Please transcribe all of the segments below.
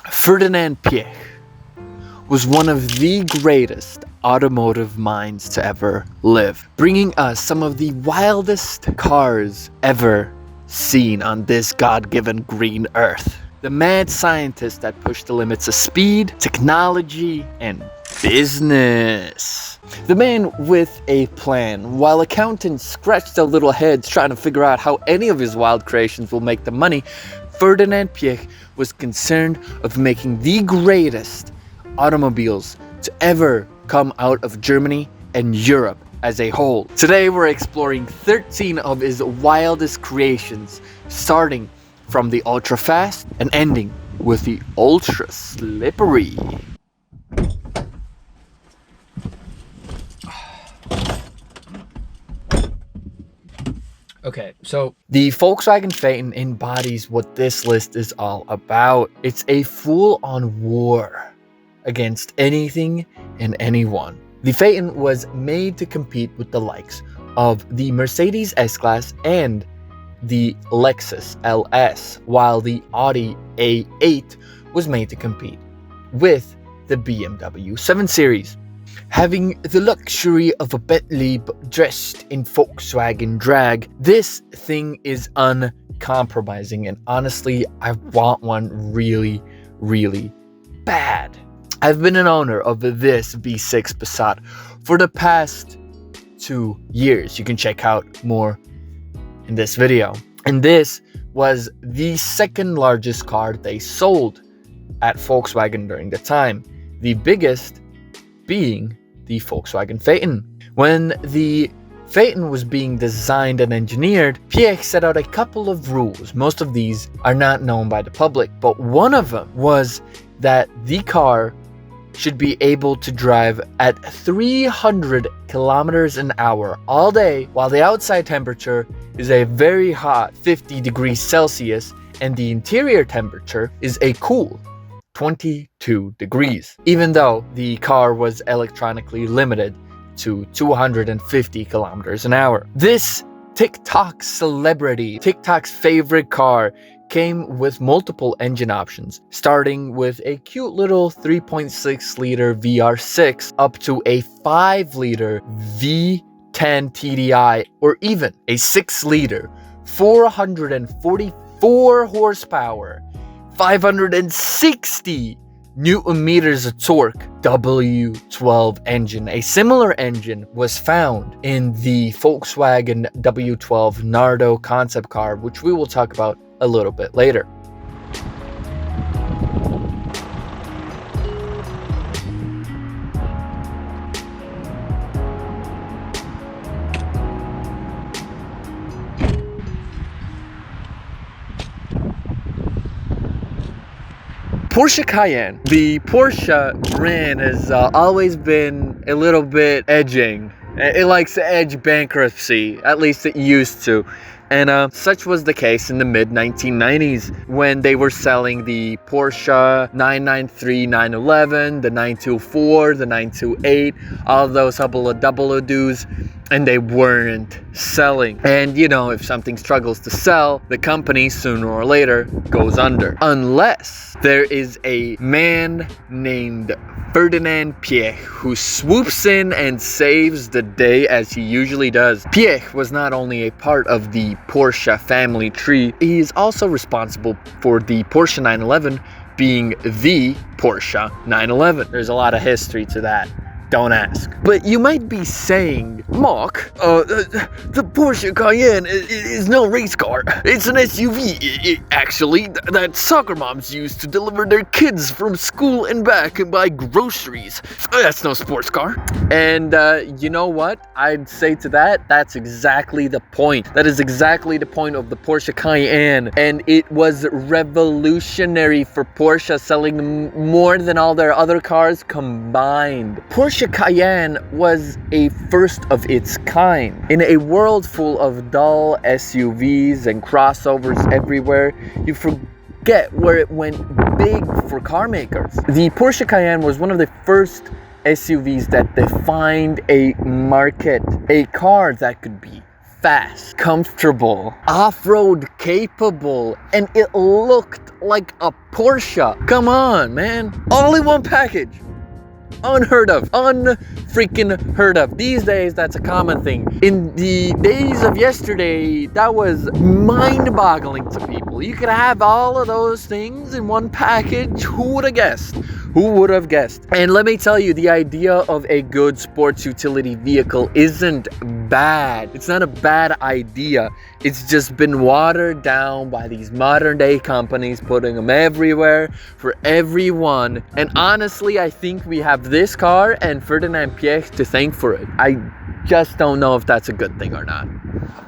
Ferdinad Piech was one of the greatest automotive minds to ever live, bringing us some of the wildest cars ever seen on this God-given green earth. The mad scientist that pushed the limits of speed, technology, and business. The man with a plan. While accountants scratch their little heads trying to figure out how any of his wild creations will make the money, Ferdinad Piech was concerned of making the greatest automobiles to ever come out of Germany and Europe as a whole. Today we're exploring 13 of his wildest creations, starting from the ultra fast and ending with the ultra slippery. Okay, so the Volkswagen Phaeton embodies what this list is all about. It's a full-on war against anything and anyone. The Phaeton was made to compete with the likes of the Mercedes S-Class and the Lexus LS, while the Audi A8 was made to compete with the BMW 7 Series. Having the luxury of a Bentley but dressed in Volkswagen drag, this thing is uncompromising, and honestly, I want one really, really bad. I've been an owner of this V6 Passat for the past 2 years. You can check out more in this video. And this was the second largest car they sold at Volkswagen during the time. The biggest being the Volkswagen Phaeton. When the Phaeton was being designed and engineered, Piech set out a couple of rules. Most of these are not known by the public, but one of them was that the car should be able to drive at 300 kilometers an hour all day, while the outside temperature is a very hot 50 degrees Celsius and the interior temperature is a cool 22 degrees, even though the car was electronically limited to 250 kilometers an hour. This TikTok celebrity, TikTok's favorite car, came with multiple engine options, starting with a cute little 3.6 liter VR6 up to a 5 liter V10 TDI, or even a 6 liter 444 horsepower 560 Newton meters of torque W12 engine. A similar engine was found in the Volkswagen W12 Nardo concept car, which we will talk about a little bit later. Porsche Cayenne. The Porsche brand has always been a little bit edging. It likes to edge bankruptcy, at least it used to. And such was the case in the mid-1990s when they were selling the Porsche 993, 911, the 924, the 928, all those hubble of double-o-doos, and they weren't selling. And you know, if something struggles to sell, the company sooner or later goes under. Unless there is a man named Ferdinad Piech who swoops in and saves the day, as he usually does. Piech was not only a part of the Porsche family tree, he is also responsible for the Porsche 911 being the Porsche 911. There's a lot of history to that. Don't ask. But you might be saying, Mark, the Porsche Cayenne is no race car. It's an SUV, actually, that soccer moms use to deliver their kids from school and back and buy groceries. That's no sports car. And you know what? I'd say to that, that's exactly the point. That is exactly the point of the Porsche Cayenne. And it was revolutionary for Porsche, selling more than all their other cars combined. Porsche Cayenne was a first of its kind. In a world full of dull SUVs and crossovers everywhere, you forget where it went big for car makers. The Porsche Cayenne was one of the first SUVs that defined a market, a car that could be fast, comfortable, off-road capable, and it looked like a Porsche. Come on, man. All in one package. Unheard of. Unfreaking heard of. These days, that's a common thing. In the days of yesterday, that was mind-boggling to people. You could have all of those things in one package. Who would have guessed? Who would have guessed? And let me tell you, the idea of a good sports utility vehicle isn't bad. It's not a bad idea. It's just been watered down by these modern day companies, putting them everywhere for everyone. And honestly, I think we have this car and Ferdinad Piech to thank for it. I just don't know if that's a good thing or not.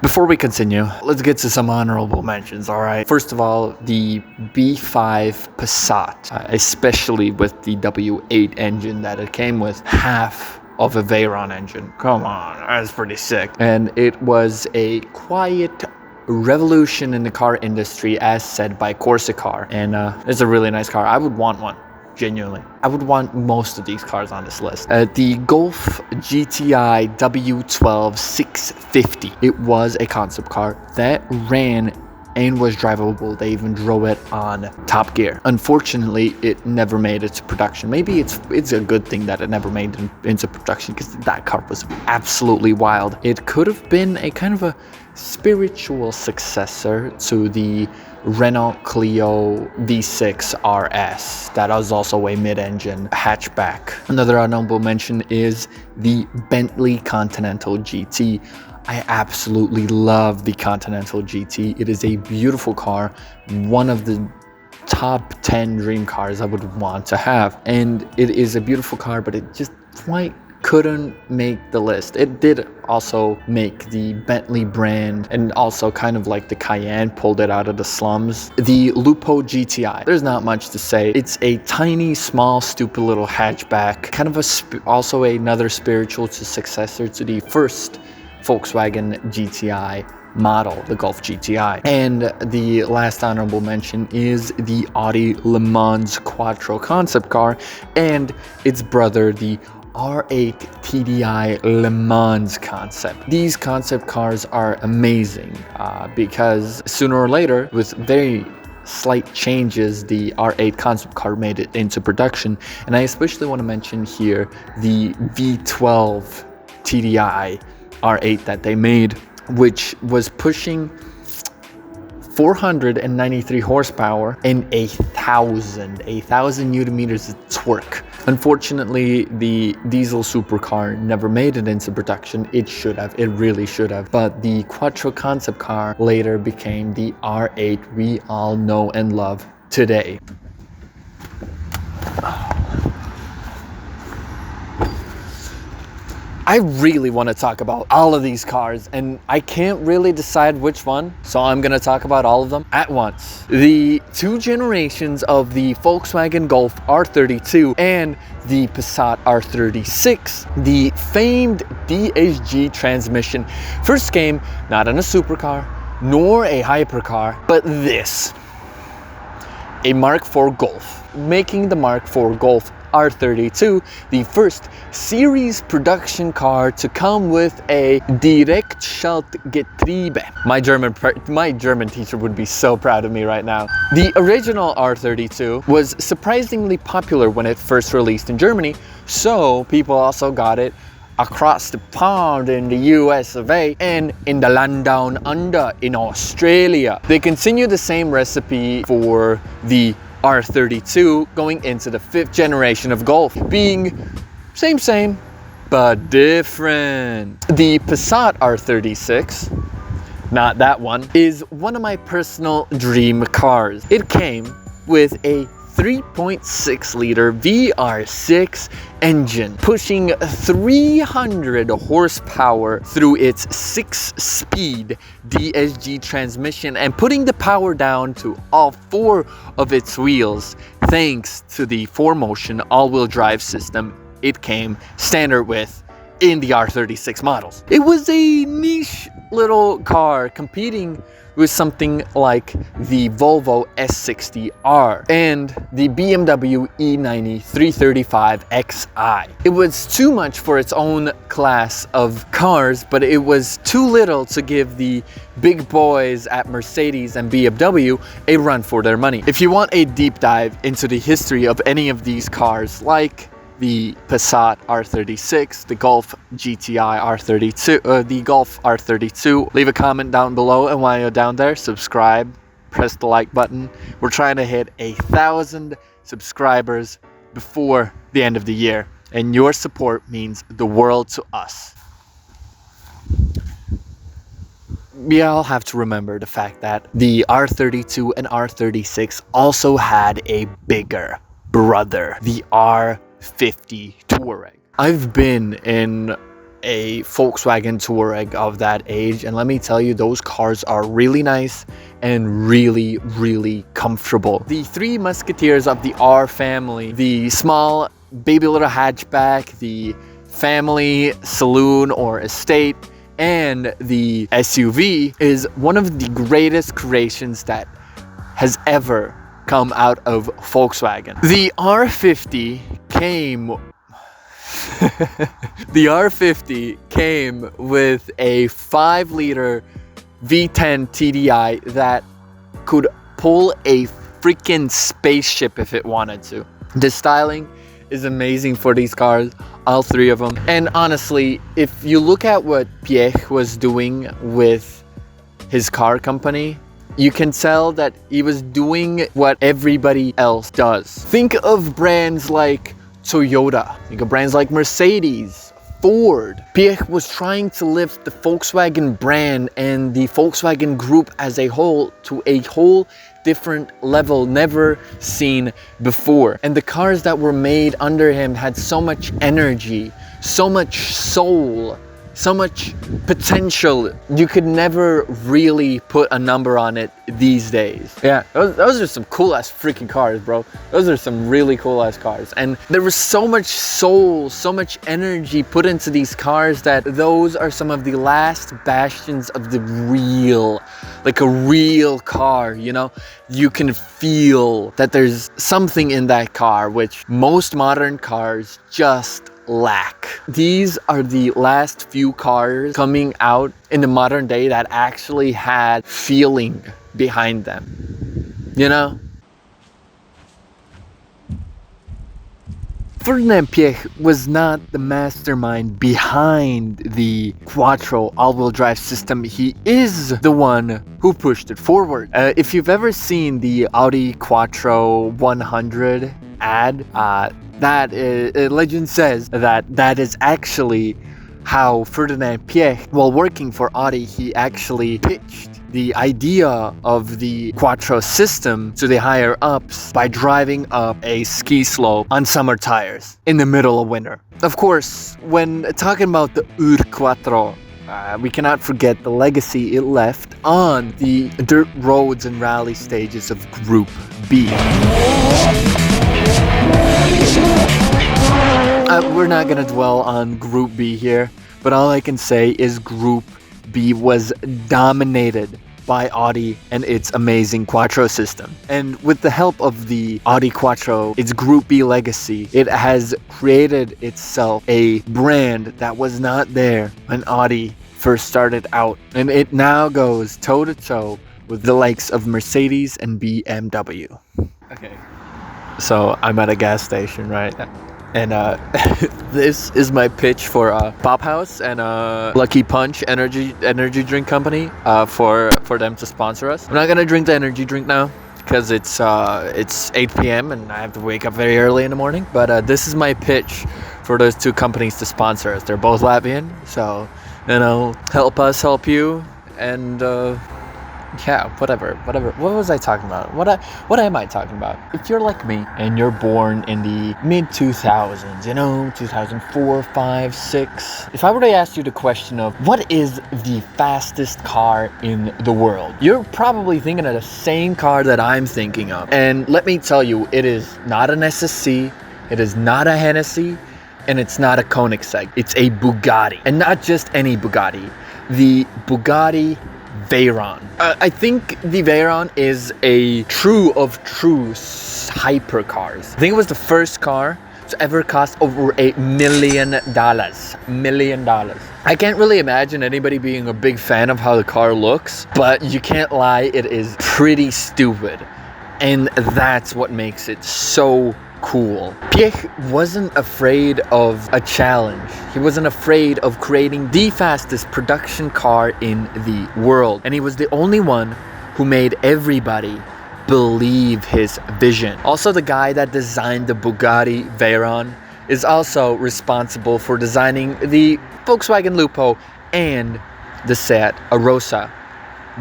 Before we continue, let's get to some honorable mentions, all right? First of all, the B5 Passat, especially with the W8 engine that it came with, half of a Veyron engine. Come on, that's pretty sick. And it was a quiet revolution in the car industry, as said by Corsicar. And it's a really nice car. I would want one. Genuinely, I would want most of these cars on this list. The Golf GTI W12 650. It was a concept car that ran and was drivable. They even drove it on Top Gear. Unfortunately, it never made it to production. Maybe it's a good thing that it never made it into production, because that car was absolutely wild. It could have been a kind of a spiritual successor to the Renault Clio V6 RS. That was also a mid-engine hatchback. Another honorable mention is the Bentley Continental GT. I absolutely love the Continental GT. It is a beautiful car, one of the top 10 dream cars I would want to have. And it is a beautiful car, but it just quite couldn't make the list. It did also make the Bentley brand, and also kind of like the Cayenne pulled it out of the slums. The Lupo GTI, there's not much to say. It's a tiny, small, stupid little hatchback, kind of also another spiritual successor to the first Volkswagen GTI model, the Golf GTI. And the last honorable mention is the Audi Le Mans Quattro concept car and its brother, the R8 TDI Le Mans concept. These concept cars are amazing because sooner or later, with very slight changes, the R8 concept car made it into production. And I especially want to mention here the V12 TDI R8 that they made, which was pushing 493 horsepower and 1,000 newton meters of torque. Unfortunately, the diesel supercar never made it into production. It should have. It really should have. But the Quattro concept car later became the R8 we all know and love today. I really want to talk about all of these cars, and I can't really decide which one, so I'm going to talk about all of them at once. The two generations of the Volkswagen Golf R32 and the Passat R36, the famed DSG transmission, first came not in a supercar nor a hypercar, but this, a Mark IV Golf, making the Mark IV Golf R32 the first series production car to come with a Direktschaltgetriebe. My German teacher would be so proud of me right now. The original R32 was surprisingly popular when it first released in Germany, so people also got it across the pond in the US of A and in the land down under in Australia. They continue the same recipe for the R32 going into the 5th generation of Golf, being same, but different. The Passat R36, not that one, is one of my personal dream cars. It came with a 3.6 liter VR6 engine, pushing 300 horsepower through its 6-speed DSG transmission and putting the power down to all 4 of its wheels thanks to the 4Motion all-wheel drive system it came standard with in the R36 models. It was a niche little car competing with something like the Volvo S60R and the BMW E90 335 Xi. It was too much for its own class of cars, but it was too little to give the big boys at Mercedes and BMW a run for their money. If you want a deep dive into the history of any of these cars, like the Passat R36, the Golf GTI R32, the Golf R32. Leave a comment down below, and while you're down there, subscribe, press the like button. We're trying to hit 1,000 subscribers before the end of the year, and your support means the world to us. We all have to remember the fact that the R32 and R36 also had a bigger brother, the R50 Touareg. I've been in a Volkswagen Touareg of that age, and let me tell you, those cars are really nice and really, really comfortable. The three musketeers of the R family, the small baby little hatchback, the family saloon or estate, and the SUV is one of the greatest creations that has ever come out of Volkswagen. The R50 came the R50 came with a 5-liter V10 TDI that could pull a freaking spaceship if it wanted to. The styling is amazing for these cars, all three of them. And honestly, if you look at what Piech was doing with his car company, you can tell that he was doing what everybody else does. Think of brands like Toyota, think of brands like Mercedes, Ford. Piech was trying to lift the Volkswagen brand and the Volkswagen group as a whole to a whole different level never seen before. And the cars that were made under him had so much energy, so much soul, so much potential. You could never really put a number on it these days. Yeah, those are some cool ass freaking cars, bro. Those are some really cool ass cars. And there was so much soul, so much energy put into these cars that those are some of the last bastions of the real, like a real car, you know? You can feel that there's something in that car which most modern cars just lack. These are the last few cars coming out in the modern day that actually had feeling behind them, you know? Ferdinad Piech was not the mastermind behind the Quattro all-wheel drive system. He is the one who pushed it forward. If you've ever seen the Audi Quattro 100 ad, legend says that is actually how Ferdinad Piech, while working for Audi, he actually pitched the idea of the Quattro system to the higher ups by driving up a ski slope on summer tires in the middle of winter. Of course, when talking about the Quattro, we cannot forget the legacy it left on the dirt roads and rally stages of Group B. We're not gonna dwell on Group B here, but all I can say is Group B was dominated by Audi and its amazing Quattro system. And with the help of the Audi Quattro, its Group B legacy, it has created itself a brand that was not there when Audi first started out. And it now goes toe-to-toe with the likes of Mercedes and BMW. Okay, so I'm at a gas station, right? And this is my pitch for Pop House and Lucky Punch energy drink company for them to sponsor us. I'm not gonna drink the energy drink now because it's 8 p.m. and I have to wake up very early in the morning. But this is my pitch for those two companies to sponsor us. They're both Latvian, so you know, help us help you. And yeah, whatever. What was I talking about? What am I talking about? If you're like me and you're born in the mid-2000s, you know, 2004, 5, 6. If I were to ask you the question of what is the fastest car in the world, you're probably thinking of the same car that I'm thinking of. And let me tell you, it is not an SSC, it is not a Hennessy, And it's not a Koenigsegg, it's a Bugatti. And not just any Bugatti, the Bugatti Veyron. I think the Veyron is a true of true hypercars. I think it was the first car to ever cost over $1 million. I can't really imagine anybody being a big fan of how the car looks, but you can't lie, it is pretty stupid. And that's what makes it so cool. Piech wasn't afraid of a challenge. He wasn't afraid of creating the fastest production car in the world. And he was the only one who made everybody believe his vision. Also, the guy that designed the Bugatti Veyron is also responsible for designing the Volkswagen Lupo and the Seat Arosa.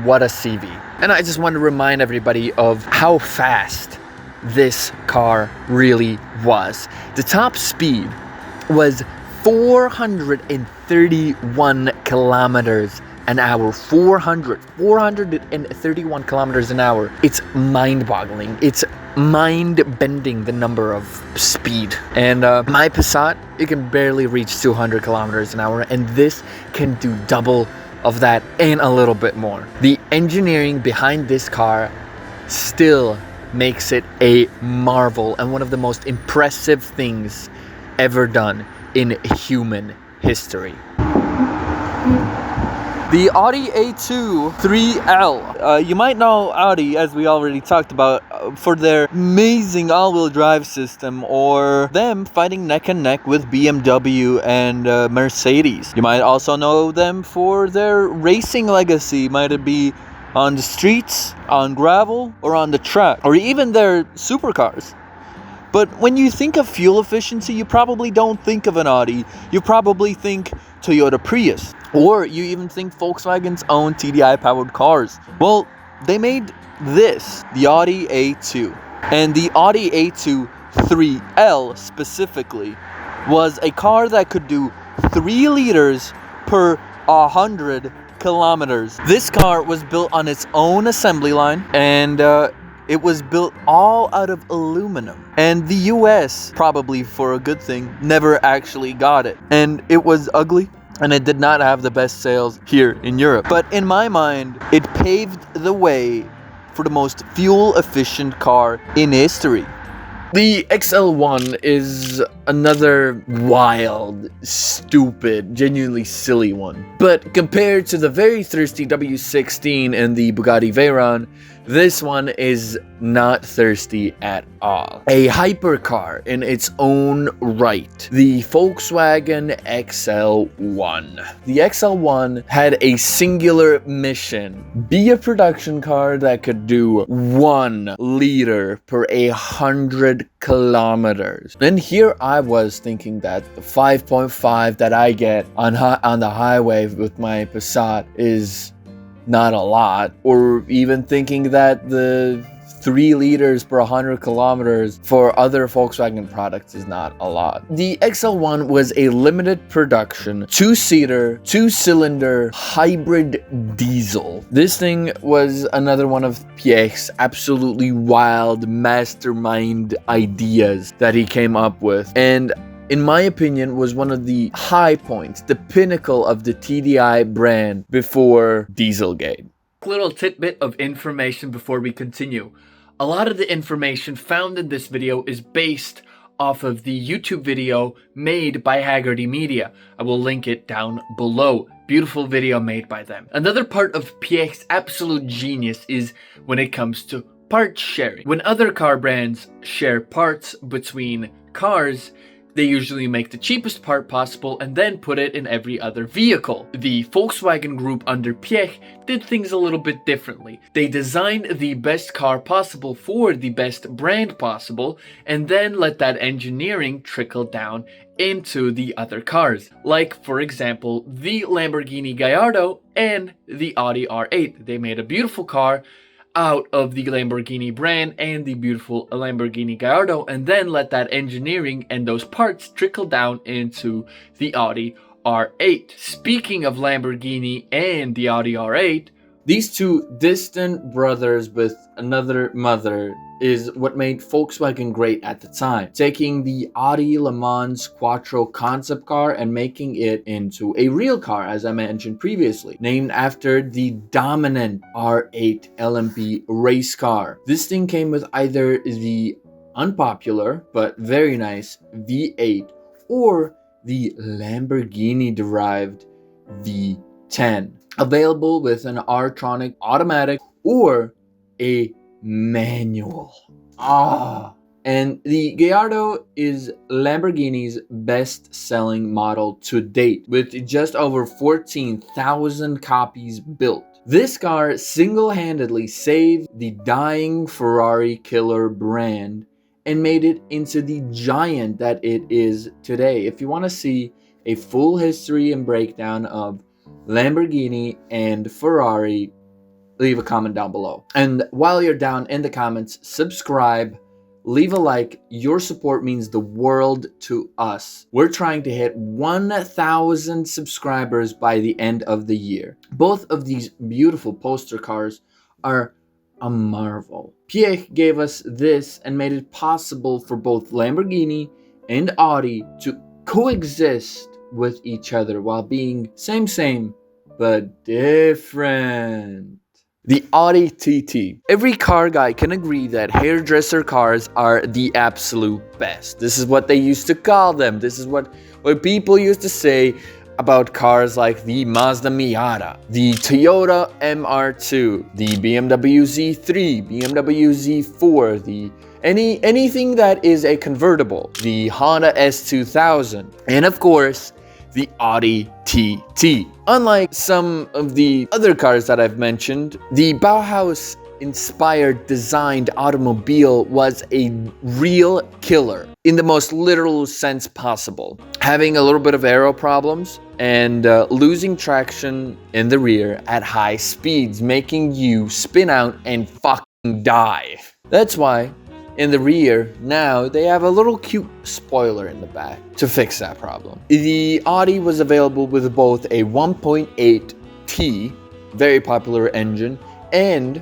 What a CV. And I just want to remind everybody of how fast this car really was. The top speed was 431 kilometers an hour. 431 kilometers an hour. It's mind-boggling. It's mind-bending, the number of speed. And my Passat, it can barely reach 200 kilometers an hour, and this can do double of that and a little bit more. The engineering behind this car still makes it a marvel and one of the most impressive things ever done in human history. The Audi A2 3L. You might know Audi, as we already talked about, for their amazing all-wheel drive system, or them fighting neck and neck with BMW and Mercedes. You might also know them for their racing legacy. Might it be on the streets, on gravel, or on the track, or even their supercars. But when you think of fuel efficiency, you probably don't think of an Audi. You probably think Toyota Prius, or you even think Volkswagen's own TDI-powered cars. Well, they made this, the Audi A2. And the Audi A2 3L specifically was a car that could do 3 liters per 100 kilometers. This car was built on its own assembly line, and it was built all out of aluminum. And the US, probably for a good thing, never actually got it. And it was ugly, and it did not have the best sales here in Europe. But in my mind, it paved the way for the most fuel-efficient car in history. The XL1 is another wild, stupid, genuinely silly one. But compared to the very thirsty W16 and the Bugatti Veyron, this one is not thirsty at all. A hypercar in its own right. The Volkswagen XL1. The XL1 had a singular mission. Be a production car that could do 1 liter per 100 kilometers. And here I was thinking that the 5.5 that I get on the highway with my Passat is not a lot, or even thinking that the 3 liters per 100 kilometers for other Volkswagen products is not a lot. The XL1 was a limited production, 2-seater, 2-cylinder hybrid diesel. This thing was another one of Piech's absolutely wild mastermind ideas that he came up with, and in my opinion, was one of the high points, the pinnacle of the TDI brand before Dieselgate. Little tidbit of information before we continue. A lot of the information found in this video is based off of the YouTube video made by Haggerty Media. I will link it down below. Beautiful video made by them. Another part of Piech's absolute genius is when it comes to part sharing. When other car brands share parts between cars, they usually make the cheapest part possible and then put it in every other vehicle. The Volkswagen Group under Piech did things a little bit differently. They designed the best car possible for the best brand possible, and then let that engineering trickle down into the other cars. Like, for example, the Lamborghini Gallardo and the Audi R8. They made a beautiful car out of the Lamborghini brand and the beautiful Lamborghini Gallardo, and then let that engineering and those parts trickle down into the Audi R8. Speaking of Lamborghini and the Audi R8, These two distant brothers with another mother is what made Volkswagen great at the time, taking the Audi Le Mans Quattro concept car and making it into a real car, as I mentioned previously, named after the dominant R8 LMP race car. This thing came with either the unpopular but very nice V8 or the Lamborghini derived V10, available with an R-tronic automatic or a manual. And the Gallardo is Lamborghini's best-selling model to date, with just over 14,000 copies built. This car single-handedly saved the dying Ferrari killer brand and made it into the giant that it is today. If you want to see a full history and breakdown of Lamborghini and Ferrari, leave a comment down below. And while you're down in the comments, subscribe, leave a like. Your support means the world to us. We're trying to hit 1,000 subscribers by the end of the year. Both of these beautiful poster cars are a marvel. Piech gave us this and made it possible for both Lamborghini and Audi to coexist with each other while being same but different. The Audi TT. Every car guy can agree that hairdresser cars are the absolute best. This is what they used to call them. This is what people used to say about cars like the Mazda Miata, the Toyota MR2, the BMW Z3, BMW Z4, anything that is a convertible, the Honda S2000, and of course, the Audi TT. Unlike some of the other cars that I've mentioned, the Bauhaus-inspired designed automobile was a real killer in the most literal sense possible. Having a little bit of aero problems and losing traction in the rear at high speeds, making you spin out and fucking die. That's why in the rear, now they have a little cute spoiler in the back to fix that problem. The Audi was available with both a 1.8T, very popular engine, and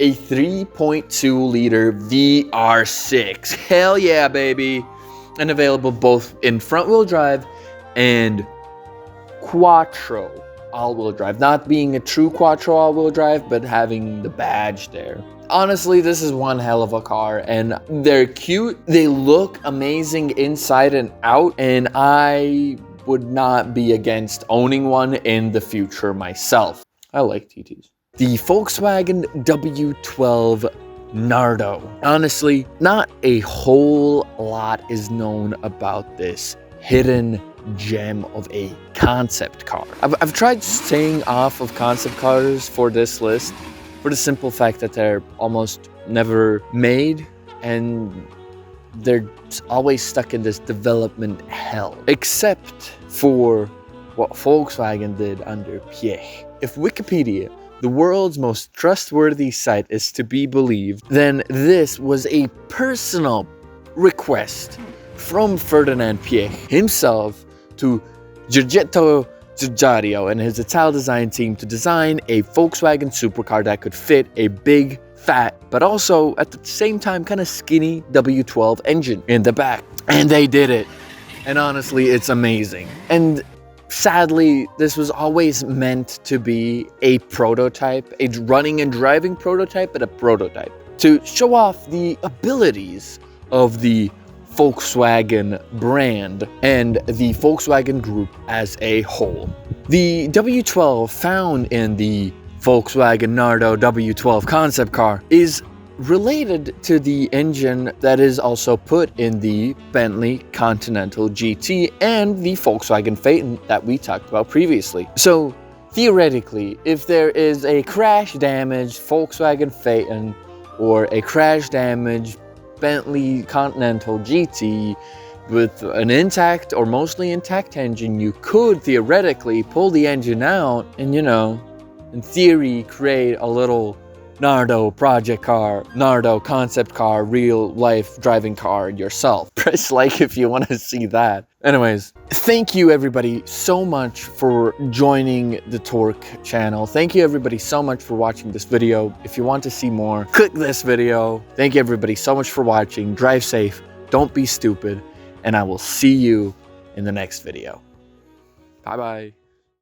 a 3.2 liter VR6. Hell yeah, baby! And available both in front-wheel drive and Quattro all-wheel drive. Not being a true Quattro all-wheel drive, but having the badge there. Honestly, this is one hell of a car, and they're cute. They look amazing inside and out, and I would not be against owning one in the future myself. I like TTs. The Volkswagen W12 Nardo. Honestly, not a whole lot is known about this hidden gem of a concept car. I've tried staying off of concept cars for this list, for the simple fact that they're almost never made and they're always stuck in this development hell. Except for what Volkswagen did under Piech. If Wikipedia, the world's most trustworthy site, is to be believed, then this was a personal request from Ferdinad Piech himself to Giorgetto Giugiaro and his Ital design team to design a Volkswagen supercar that could fit a big, fat, but also at the same time kind of skinny W12 engine in the back. And they did it. And honestly, it's amazing. And sadly, this was always meant to be a prototype, a running and driving prototype, but a prototype to show off the abilities of the Volkswagen brand and the Volkswagen Group as a whole. The W12 found in the Volkswagen Nardo W12 concept car is related to the engine that is also put in the Bentley Continental GT and the Volkswagen Phaeton that we talked about previously. So theoretically, if there is a crash damaged Volkswagen Phaeton or a crash damaged Bentley Continental GT with an intact or mostly intact engine, you could theoretically pull the engine out and, in theory, create a little Nardo project car, Nardo concept car, real life driving car yourself. Press like if you want to see that. Anyways, thank you everybody so much for joining the Torque channel. Thank you everybody so much for watching this video. If you want to see more, click this video. Thank you everybody so much for watching. Drive safe, don't be stupid, and I will see you in the next video. Bye bye.